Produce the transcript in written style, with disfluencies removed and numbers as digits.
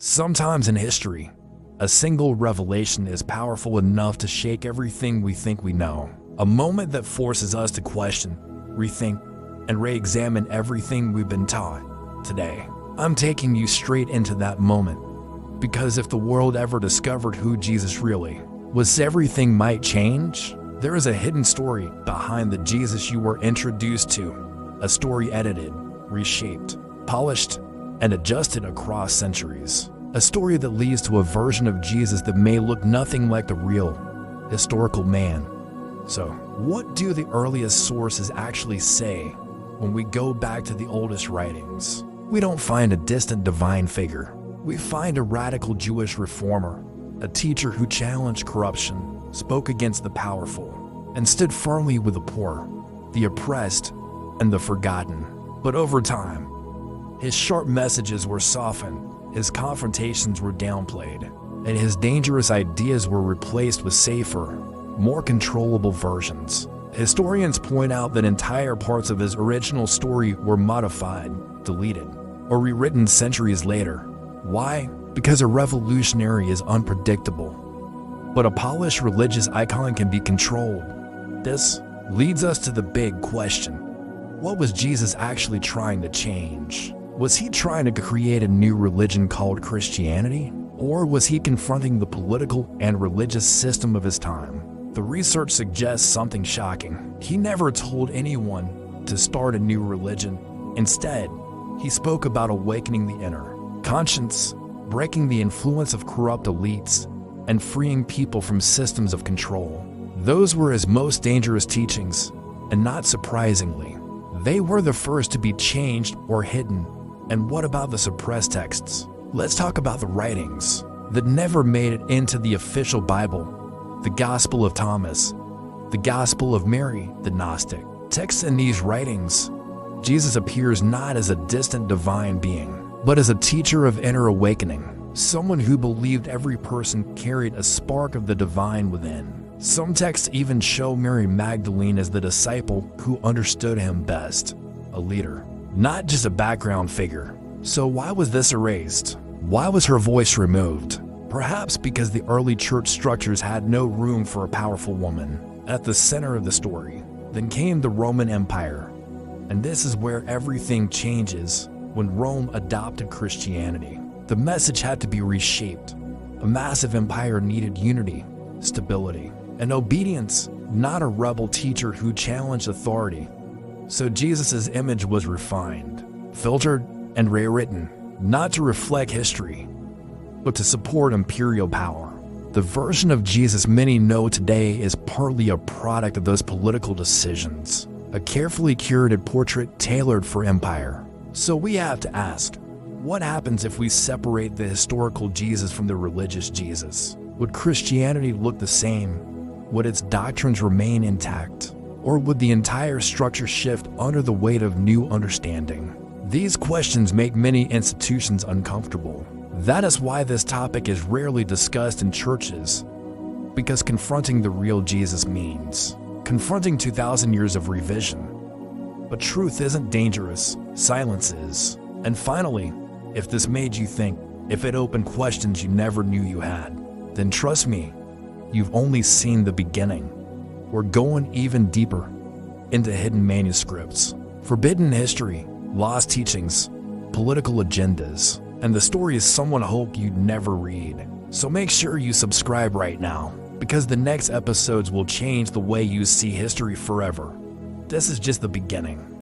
Sometimes in history, a single revelation is powerful enough to shake everything we think we know. A moment that forces us to question, rethink, and re-examine everything we've been taught. Today, I'm taking you straight into that moment, because if the world ever discovered who Jesus really was, everything might change. There is a hidden story behind the Jesus you were introduced to, a story edited, reshaped, polished, and adjusted across centuries. A story that leads to a version of Jesus that may look nothing like the real, historical man. So, what do the earliest sources actually say when we go back to the oldest writings? We don't find a distant divine figure. We find a radical Jewish reformer, a teacher who challenged corruption, spoke against the powerful, and stood firmly with the poor, the oppressed, and the forgotten. But over time, his sharp messages were softened, his confrontations were downplayed, and his dangerous ideas were replaced with safer, more controllable versions. Historians point out that entire parts of his original story were modified, deleted, or rewritten centuries later. Why? Because a revolutionary is unpredictable, but a polished religious icon can be controlled. This leads us to the big question. What was Jesus actually trying to change? Was he trying to create a new religion called Christianity? Or was he confronting the political and religious system of his time? The research suggests something shocking. He never told anyone to start a new religion. Instead, he spoke about awakening the inner conscience, breaking the influence of corrupt elites, and freeing people from systems of control. Those were his most dangerous teachings, and not surprisingly, they were the first to be changed or hidden. And what about the suppressed texts? Let's talk about the writings that never made it into the official Bible. The Gospel of Thomas, the Gospel of Mary, the Gnostic. Texts in these writings, Jesus appears not as a distant divine being, but as a teacher of inner awakening, someone who believed every person carried a spark of the divine within. Some texts even show Mary Magdalene as the disciple who understood him best, a leader, not just a background figure. So why was this erased? Why was her voice removed? Perhaps because the early church structures had no room for a powerful woman at the center of the story. Then came the Roman Empire, and this is where everything changes when Rome adopted Christianity. The message had to be reshaped. A massive empire needed unity, stability, and obedience, not a rebel teacher who challenged authority. So Jesus' image was refined, filtered, and rewritten, not to reflect history, but to support imperial power. The version of Jesus many know today is partly a product of those political decisions, a carefully curated portrait tailored for empire. So we have to ask, what happens if we separate the historical Jesus from the religious Jesus? Would Christianity look the same? Would its doctrines remain intact? Or would the entire structure shift under the weight of new understanding? These questions make many institutions uncomfortable. That is why this topic is rarely discussed in churches, because confronting the real Jesus means confronting 2,000 years of revision. But truth isn't dangerous, silence is. And finally, if this made you think, if it opened questions you never knew you had, then trust me, you've only seen the beginning. We're going even deeper into hidden manuscripts, forbidden history, lost teachings, political agendas, and the stories someone hoped you'd never read. So make sure you subscribe right now, because the next episodes will change the way you see history forever. This is just the beginning.